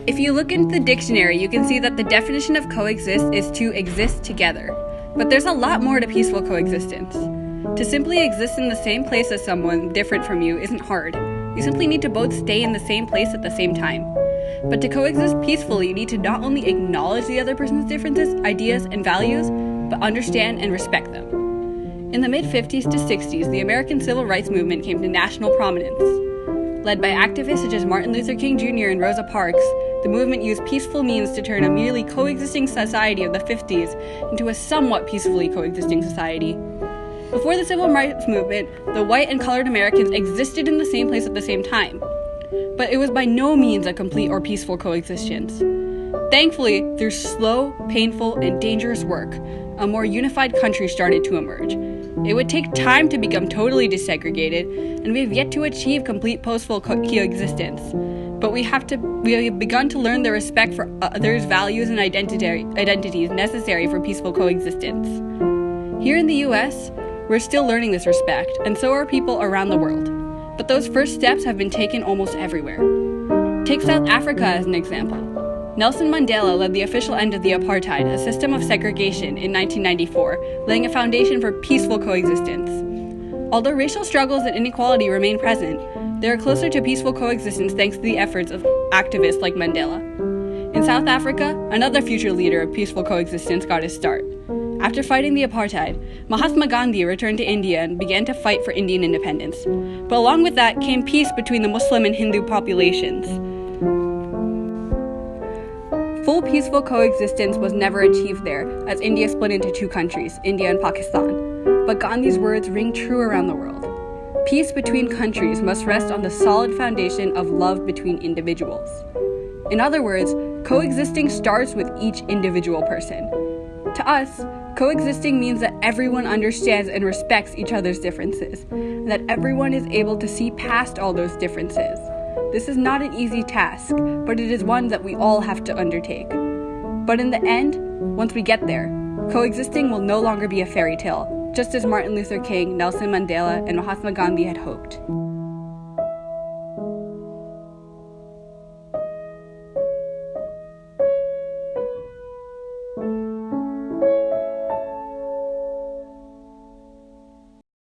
If you look into the dictionary, you can see that the definition of coexist is to exist together. But there's a lot more to peaceful coexistence. To simply exist in the same place as someone different from you isn't hard. You simply need to both stay in the same place at the same time. But to coexist peacefully, you need to not only acknowledge the other person's differences, ideas, and values, but understand and respect them. In the mid-50s to 60s, the American Civil Rights Movement came to national prominence. Led by activists such as Martin Luther King Jr. and Rosa Parks, the movement used peaceful means to turn a merely coexisting society of the 50s into a somewhat peacefully coexisting society. Before the Civil Rights Movement, the white and colored Americans existed in the same place at the same time. But it was by no means a complete or peaceful coexistence. Thankfully, through slow, painful, and dangerous work, a more unified country started to emerge. It would take time to become totally desegregated, and we have yet to achieve complete peaceful coexistence. But we have begun to learn the respect for others' values and identities necessary for peaceful coexistence. Here in the US, we're still learning this respect, and so are people around the world. But those first steps have been taken almost everywhere. Take South Africa as an example. Nelson Mandela led the official end of the apartheid, a system of segregation, in 1994, laying a foundation for peaceful coexistence. Although racial struggles and inequality remain present, they are closer to peaceful coexistence thanks to the efforts of activists like Mandela. In South Africa, another future leader of peaceful coexistence got his start. After fighting the apartheid, Mahatma Gandhi returned to India and began to fight for Indian independence. But along with that came peace between the Muslim and Hindu populations. Full peaceful coexistence was never achieved there, as India split into two countries, India and Pakistan. But Gandhi's words ring true around the world. Peace between countries must rest on the solid foundation of love between individuals. In other words, coexisting starts with each individual person. To us, coexisting means that everyone understands and respects each other's differences, and that everyone is able to see past all those differences. This is not an easy task, but it is one that we all have to undertake. But in the end, once we get there, coexisting will no longer be a fairy tale, just as Martin Luther King, Nelson Mandela, and Mahatma Gandhi had hoped.